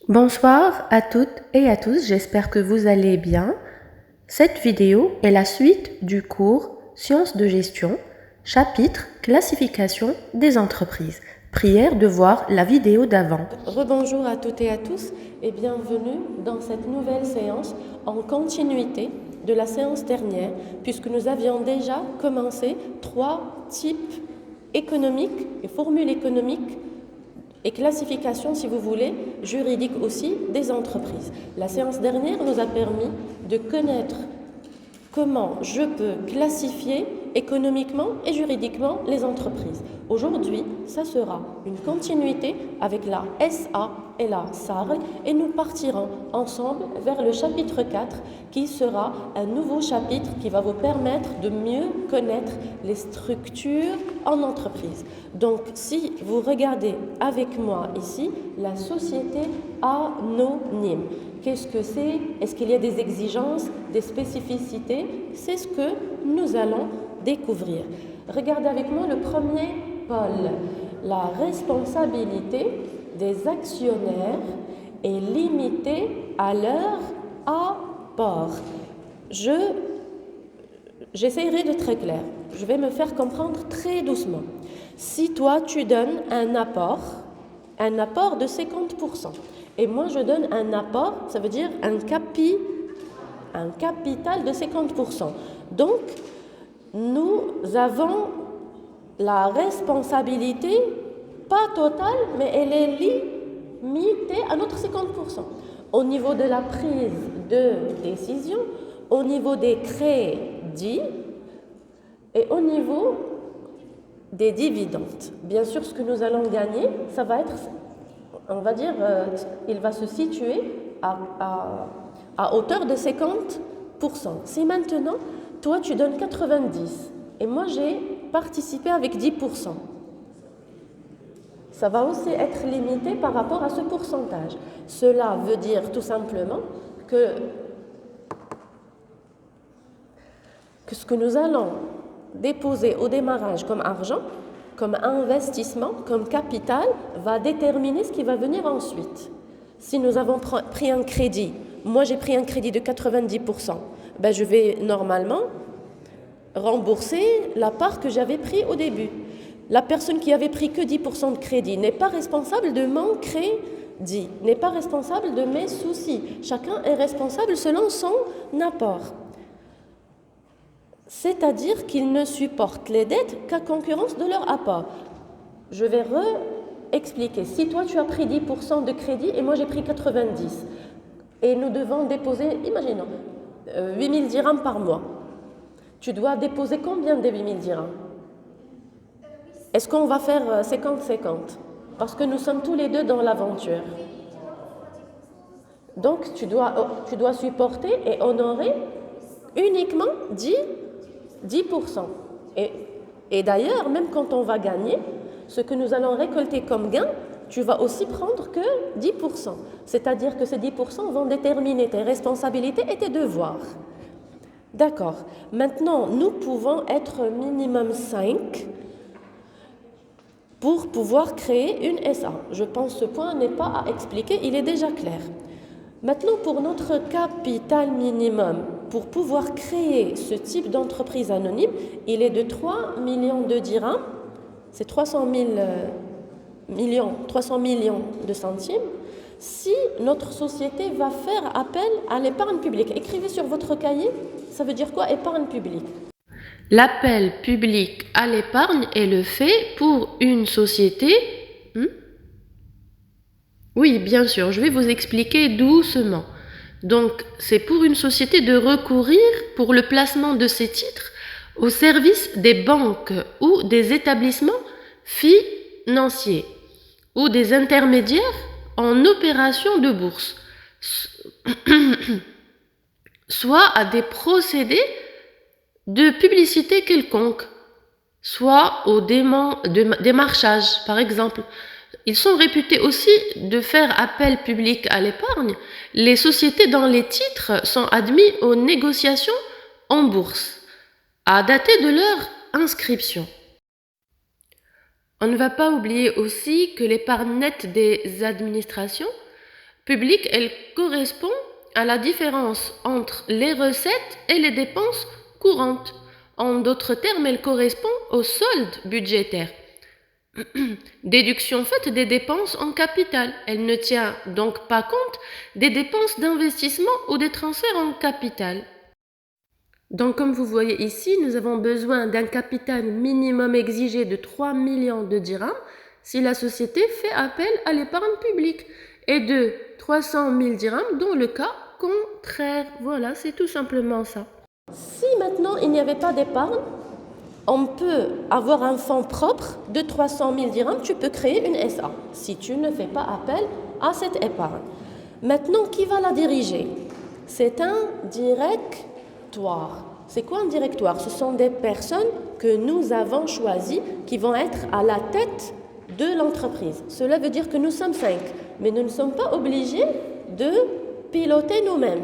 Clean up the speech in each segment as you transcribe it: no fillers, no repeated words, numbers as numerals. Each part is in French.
Bonsoir à toutes et à tous, j'espère que vous allez bien. Cette vidéo est la suite du cours Sciences de gestion, chapitre Classification des entreprises. Prière de voir la vidéo d'avant. Rebonjour à toutes et à tous et bienvenue dans cette nouvelle séance en continuité de la séance dernière, puisque nous avions déjà commencé 3 types économiques et formules économiques et classification, si vous voulez, juridique aussi des entreprises. La séance dernière nous a permis de connaître comment je peux classifier économiquement et juridiquement les entreprises. Aujourd'hui, ça sera une continuité avec la SA et la SARL et nous partirons ensemble vers le chapitre 4 qui sera un nouveau chapitre qui va vous permettre de mieux connaître les structures en entreprise. Donc, si vous regardez avec moi ici, la société anonyme. Qu'est-ce que c'est? Est-ce qu'il y a des exigences, des spécificités? C'est ce que nous allons découvrir. Regardez avec moi le premier pôle. La responsabilité des actionnaires est limitée à leur apport. J'essaierai de très clair. Je vais me faire comprendre très doucement. Si toi, tu donnes un apport de 50%, et moi, je donne un apport, ça veut dire un capital de 50%. Donc, nous avons la responsabilité, pas totale, mais elle est limitée à notre 50%. Au niveau de la prise de décision, au niveau des crédits et au niveau des dividendes. Bien sûr, ce que nous allons gagner, ça va être, on va dire, il va se situer à hauteur de 50%. Si maintenant, toi, tu donnes 90 et moi, j'ai participé avec 10%, ça va aussi être limité par rapport à ce pourcentage. Cela veut dire tout simplement que ce que nous allons déposer au démarrage comme argent, comme investissement, comme capital, va déterminer ce qui va venir ensuite. Si nous avons pris un crédit, moi j'ai pris un crédit de 90%, ben je vais normalement rembourser la part que j'avais pris au début. La personne qui avait pris que 10% de crédit n'est pas responsable de mon crédit, n'est pas responsable de mes soucis. Chacun est responsable selon son apport. C'est-à-dire qu'ils ne supportent les dettes qu'à concurrence de leur apport. Je vais expliquer. Si toi tu as pris 10% de crédit et moi j'ai pris 90 et nous devons déposer, imaginons, 8000 dirhams par mois. Tu dois déposer combien de 8000 dirhams? Est-ce qu'on va faire 50-50? Parce que nous sommes tous les deux dans l'aventure. Donc tu dois supporter et honorer uniquement 10%. Et d'ailleurs, même quand on va gagner, ce que nous allons récolter comme gain, tu vas aussi prendre que 10%. C'est-à-dire que ces 10% vont déterminer tes responsabilités et tes devoirs. D'accord. Maintenant, nous pouvons être minimum 5 pour pouvoir créer une SA. Je pense que ce point n'est pas à expliquer, il est déjà clair. Maintenant, pour notre capital minimum, pour pouvoir créer ce type d'entreprise anonyme, il est de 3 millions de dirhams, c'est 300 millions de centimes, si notre société va faire appel à l'épargne publique. Écrivez sur votre cahier, ça veut dire quoi, épargne publique? L'appel public à l'épargne est le fait pour une société. Oui, bien sûr, je vais vous expliquer doucement. Donc, c'est pour une société de recourir pour le placement de ses titres au service des banques ou des établissements financiers ou des intermédiaires en opération de bourse, soit à des procédés de publicité quelconque, soit au démarchage, par exemple. Ils sont réputés aussi de faire appel public à l'épargne. Les sociétés dont les titres sont admis aux négociations en bourse, à dater de leur inscription. On ne va pas oublier aussi que l'épargne nette des administrations publique, elle correspond à la différence entre les recettes et les dépenses courantes. En d'autres termes, elle correspond au solde budgétaire. Déduction faite des dépenses en capital. Elle ne tient donc pas compte des dépenses d'investissement ou des transferts en capital. Donc, comme vous voyez ici, nous avons besoin d'un capital minimum exigé de 3 millions de dirhams si la société fait appel à l'épargne publique et de 300 000 dirhams dans le cas contraire. Voilà, c'est tout simplement ça. Si maintenant il n'y avait pas d'épargne, on peut avoir un fonds propre de 300 000 dirhams, tu peux créer une SA si tu ne fais pas appel à cette épargne. Maintenant, qui va la diriger? C'est un directoire. C'est quoi un directoire? Ce sont des personnes que nous avons choisies qui vont être à la tête de l'entreprise. Cela veut dire que nous sommes 5, mais nous ne sommes pas obligés de piloter nous-mêmes.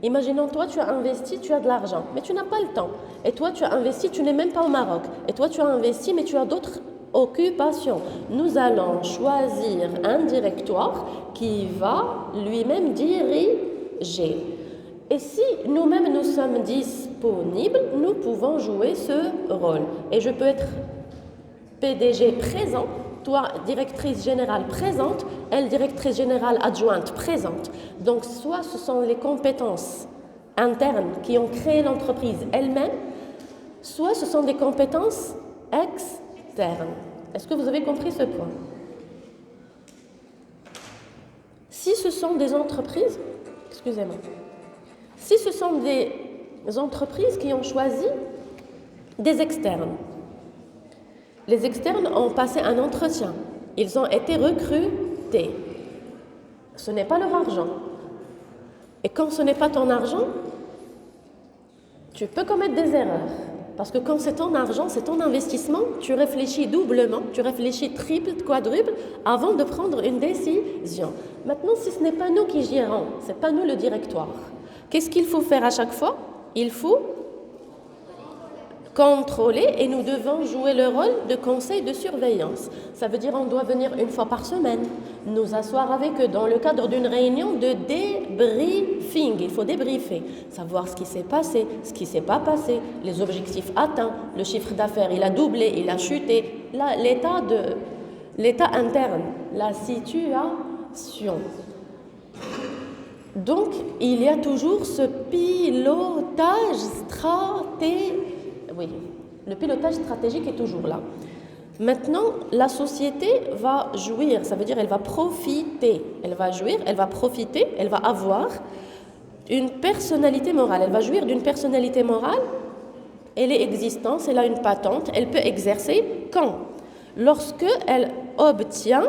Imaginons, toi, tu as investi, tu as de l'argent, mais tu n'as pas le temps. Et toi, tu as investi, tu n'es même pas au Maroc. Et toi, tu as investi, mais tu as d'autres occupations. Nous allons choisir un directoire qui va lui-même diriger. Et si nous-mêmes nous sommes disponibles, nous pouvons jouer ce rôle. Et je peux être PDG présent, toi, directrice générale présente, elle, directrice générale adjointe présente. Donc, soit ce sont les compétences internes qui ont créé l'entreprise elle-même, soit ce sont des compétences externes. Est-ce que vous avez compris ce point? Si ce sont des entreprises, excusez-moi, si ce sont des entreprises qui ont choisi des externes, les externes ont passé un entretien, ils ont été recrutés. Ce n'est pas leur argent. Et quand ce n'est pas ton argent, tu peux commettre des erreurs. Parce que quand c'est ton argent, c'est ton investissement, tu réfléchis doublement, tu réfléchis triple, quadruple avant de prendre une décision. Maintenant, si ce n'est pas nous qui gérons, ce n'est pas nous le directoire, qu'est-ce qu'il faut faire à chaque fois? Il faut contrôler et nous devons jouer le rôle de conseil de surveillance. Ça veut dire qu'on doit venir une fois par semaine, nous asseoir avec eux dans le cadre d'une réunion de débriefing. Il faut débriefer, savoir ce qui s'est passé, ce qui ne s'est pas passé, les objectifs atteints, le chiffre d'affaires, il a doublé, il a chuté, l'état interne, la situation. Donc, il y a toujours ce pilotage stratégique. Oui, le pilotage stratégique est toujours là. Maintenant, la société va jouir, ça veut dire elle va profiter. Elle va jouir, elle va profiter, elle va avoir une personnalité morale. Elle va jouir d'une personnalité morale. Elle est existante, elle a une patente, elle peut exercer quand? Lorsque elle obtient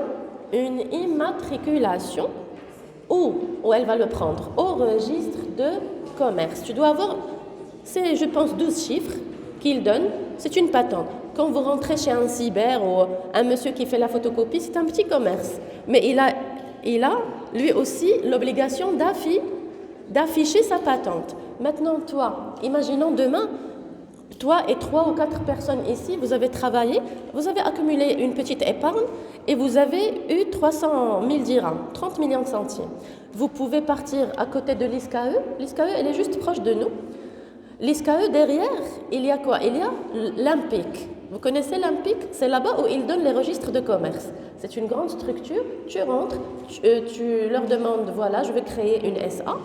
une immatriculation où elle va le prendre au registre de commerce. Tu dois avoir, c'est je pense 12 chiffres qu'il donne, c'est une patente. Quand vous rentrez chez un cyber ou un monsieur qui fait la photocopie, c'est un petit commerce. Mais il a lui aussi l'obligation d'afficher sa patente. Maintenant, toi, imaginons demain, toi et 3 ou 4 personnes ici, vous avez travaillé, vous avez accumulé une petite épargne et vous avez eu 300 000 dirhams, 30 millions de centimes. Vous pouvez partir à côté de l'ISCAE. L'ISCAE, elle est juste proche de nous. L'ISCAE, derrière, il y a quoi? Il y a l'IMPIC. Vous connaissez l'IMPIC? C'est là-bas où ils donnent les registres de commerce. C'est une grande structure. Tu rentres, tu leur demandes, voilà, je veux créer une SA.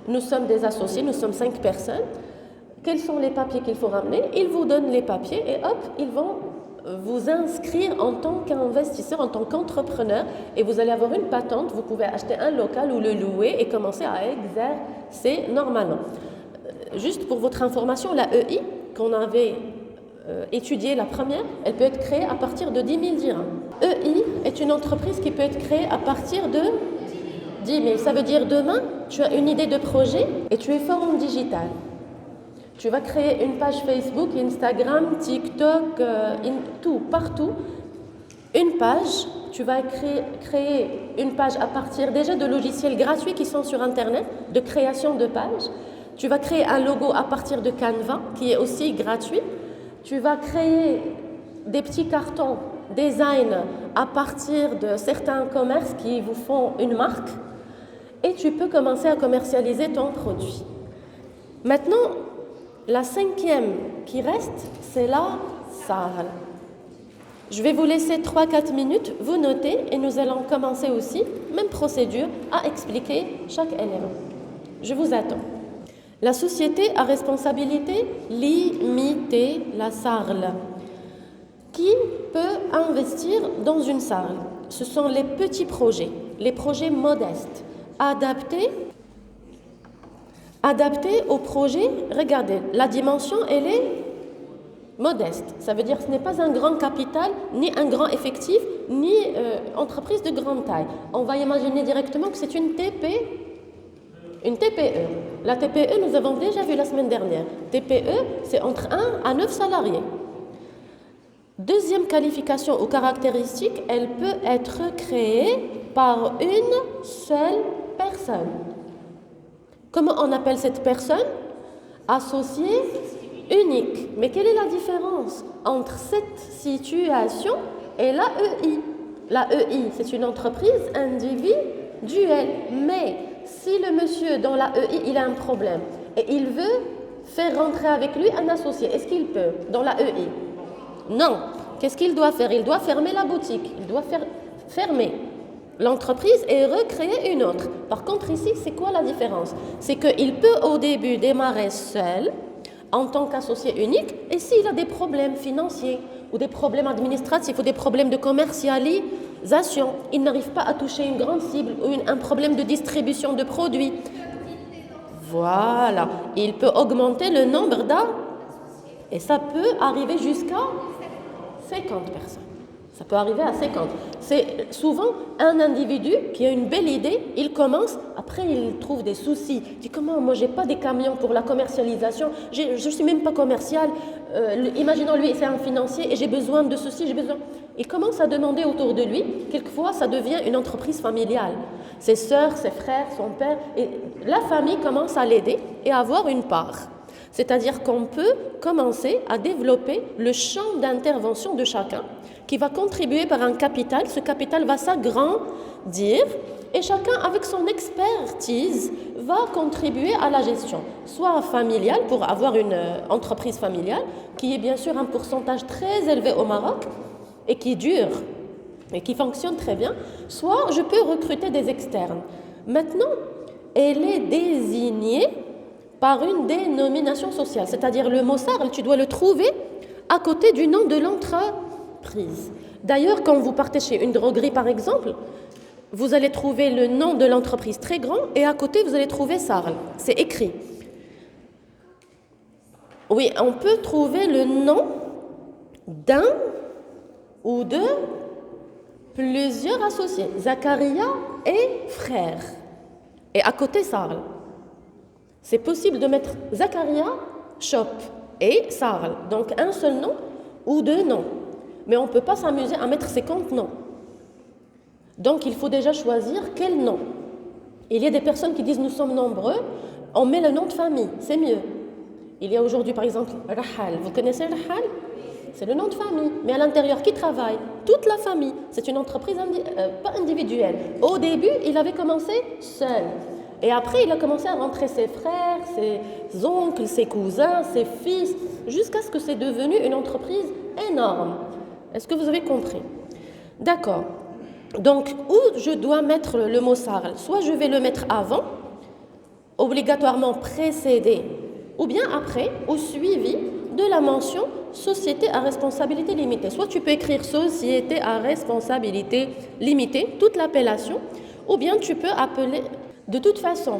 Nous sommes des associés, nous sommes 5 personnes. Quels sont les papiers qu'il faut ramener? Ils vous donnent les papiers et hop, ils vont vous inscrire en tant qu'investisseur, en tant qu'entrepreneur et vous allez avoir une patente. Vous pouvez acheter un local ou le louer et commencer à exercer normalement. Juste pour votre information, la EI, qu'on avait étudiée la première, elle peut être créée à partir de 10 000 dirhams. EI est une entreprise qui peut être créée à partir de 10 000. Ça veut dire demain, tu as une idée de projet et tu es fort en digital. Tu vas créer une page Facebook, Instagram, TikTok, tout, partout. Une page, tu vas créer une page à partir déjà de logiciels gratuits qui sont sur Internet, de création de pages. Tu vas créer un logo à partir de Canva, qui est aussi gratuit. Tu vas créer des petits cartons design à partir de certains commerces qui vous font une marque. et tu peux commencer à commercialiser ton produit. Maintenant, la cinquième qui reste, c'est la sarl. Je vais vous laisser 3-4 minutes, vous notez, et nous allons commencer aussi, même procédure, à expliquer chaque élément. Je vous attends. La société à responsabilité limitée, la sarl. Qui peut investir dans une sarl? Ce sont les petits projets, les projets modestes, adaptés au projet. Regardez, la dimension, elle est modeste. Ça veut dire que ce n'est pas un grand capital, ni un grand effectif, ni entreprise de grande taille. On va imaginer directement que c'est une TPE. La TPE, nous avons déjà vu la semaine dernière. TPE, c'est entre 1 à 9 salariés. Deuxième qualification ou caractéristique, elle peut être créée par une seule personne. Comment on appelle cette personne? Associé unique. Mais quelle est la différence entre cette situation et l'AEI? L'AEI, c'est une entreprise individuelle. Mais si le monsieur dans l'AEI, il a un problème et il veut faire rentrer avec lui un associé, est-ce qu'il peut dans l'AEI? Non. Qu'est-ce qu'il doit faire? Il doit fermer la boutique. Il doit fermer l'entreprise et recréer une autre. Par contre, ici, c'est quoi la différence? C'est qu'il peut au début démarrer seul en tant qu'associé unique, et s'il a des problèmes financiers ou des problèmes administratifs ou des problèmes de commercialisation, il n'arrive pas à toucher une grande cible ou un problème de distribution de produits. Voilà. Il peut augmenter le nombre et ça peut arriver jusqu'à 50 personnes. Ça peut arriver à 50. C'est souvent un individu qui a une belle idée, il commence, après il trouve des soucis. Il dit comment, moi j'ai pas des camions pour la commercialisation, je suis même pas commercial. Imaginons lui, c'est un financier et j'ai besoin de ceci, j'ai besoin. Il commence à demander autour de lui, quelquefois ça devient une entreprise familiale. Ses sœurs, ses frères, son père, et la famille commence à l'aider et à avoir une part. C'est-à-dire qu'on peut commencer à développer le champ d'intervention de chacun qui va contribuer par un capital. Ce capital va s'agrandir et chacun, avec son expertise, va contribuer à la gestion, soit familiale, pour avoir une entreprise familiale, qui est bien sûr un pourcentage très élevé au Maroc et qui dure et qui fonctionne très bien, soit je peux recruter des externes. Maintenant, elle est désignée par une dénomination sociale, c'est-à-dire le mot sarl, tu dois le trouver à côté du nom de l'entreprise. D'ailleurs, quand vous partez chez une droguerie par exemple, vous allez trouver le nom de l'entreprise très grand et à côté vous allez trouver sarl, c'est écrit. Oui, on peut trouver le nom d'un ou de plusieurs associés, Zakaria et frères, et à côté sarl. C'est possible de mettre Zakaria Shop et sarl, donc un seul nom ou deux noms. Mais on ne peut pas s'amuser à mettre 50 noms. Donc il faut déjà choisir quel nom. Il y a des personnes qui disent nous sommes nombreux, on met le nom de famille, c'est mieux. Il y a aujourd'hui par exemple Rahal, vous connaissez Rahal? C'est le nom de famille, mais à l'intérieur qui travaille? Toute la famille. C'est une entreprise pas individuelle. Au début, il avait commencé seul. Et après, il a commencé à rentrer ses frères, ses oncles, ses cousins, ses fils, jusqu'à ce que c'est devenu une entreprise énorme. Est-ce que vous avez compris? D'accord. Donc, où je dois mettre le mot sarl? Soit je vais le mettre avant, obligatoirement précédé, ou bien après, au suivi de la mention société à responsabilité limitée. Soit tu peux écrire société à responsabilité limitée, toute l'appellation, ou bien tu peux appeler. De toute façon,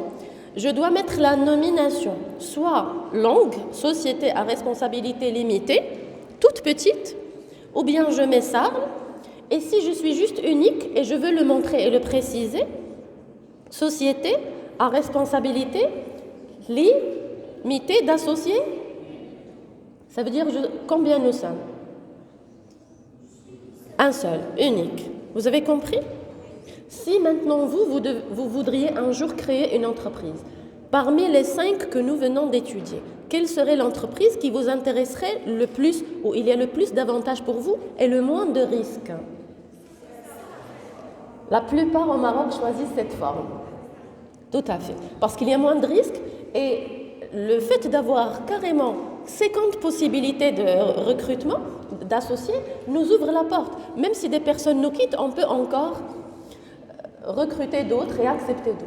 je dois mettre la nomination, soit longue, société à responsabilité limitée, toute petite, ou bien je mets sarl. Et si je suis juste unique et je veux le montrer et le préciser, société à responsabilité limitée d'associés, ça veut dire combien nous sommes? Un seul, unique. Vous avez compris? Si maintenant vous voudriez un jour créer une entreprise, parmi les 5 que nous venons d'étudier, quelle serait l'entreprise qui vous intéresserait le plus, où il y a le plus d'avantages pour vous et le moins de risques? La plupart au Maroc choisissent cette forme. Tout à fait. Parce qu'il y a moins de risques et le fait d'avoir carrément 50 possibilités de recrutement d'associés nous ouvre la porte. Même si des personnes nous quittent, on peut encore recruter d'autres et accepter d'autres.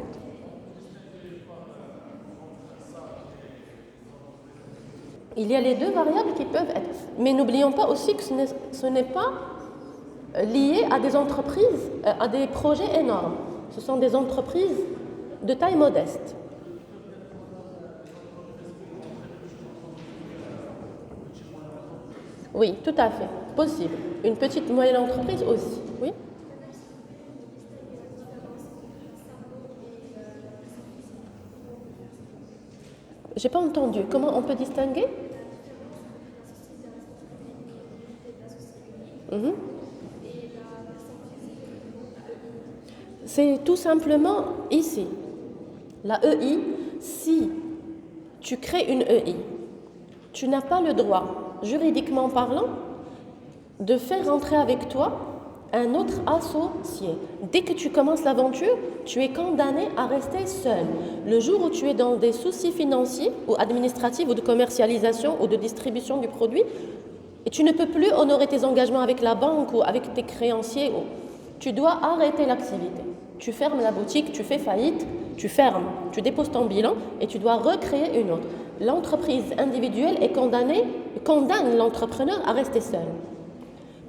Il y a les deux variables qui peuvent être. Mais n'oublions pas aussi que ce n'est pas lié à des entreprises, à des projets énormes. Ce sont des entreprises de taille modeste. Oui, tout à fait. Possible. Une petite moyenne entreprise aussi. Oui. J'ai pas entendu. Comment on peut distinguer? C'est tout simplement ici. La EI, si tu crées une EI, tu n'as pas le droit, juridiquement parlant, de faire rentrer avec toi un autre associé. Dès que tu commences l'aventure, tu es condamné à rester seul. Le jour où tu es dans des soucis financiers ou administratifs ou de commercialisation ou de distribution du produit, et tu ne peux plus honorer tes engagements avec la banque ou avec tes créanciers, tu dois arrêter l'activité. Tu fermes la boutique, tu fais faillite, tu fermes, tu déposes ton bilan et tu dois recréer une autre. L'entreprise individuelle est condamne l'entrepreneur à rester seul.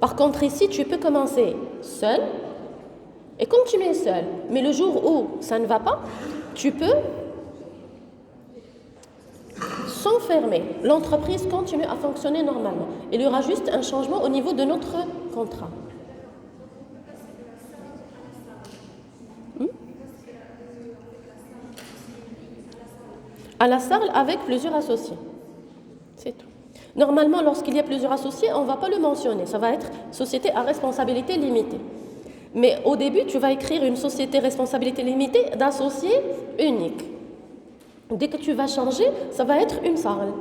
Par contre, ici, tu peux commencer seul et continuer seul. Mais le jour où ça ne va pas, tu peux s'enfermer. L'entreprise continue à fonctionner normalement. Il y aura juste un changement au niveau de notre contrat. À la salle avec plusieurs associés. C'est tout. Normalement, lorsqu'il y a plusieurs associés, on ne va pas le mentionner. Ça va être société à responsabilité limitée. Mais au début, tu vas écrire une société responsabilité limitée d'associés unique. Dès que tu vas changer, ça va être une salle.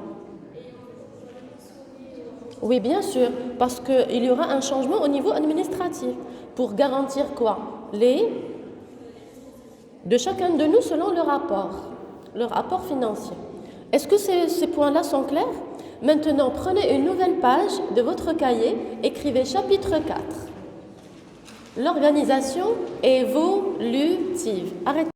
Oui, bien sûr, parce qu'il y aura un changement au niveau administratif. Pour garantir quoi? De chacun de nous selon le rapport financier. Est-ce que ces points-là sont clairs? Maintenant, prenez une nouvelle page de votre cahier, écrivez chapitre 4. L'organisation évolutive. Arrêtez.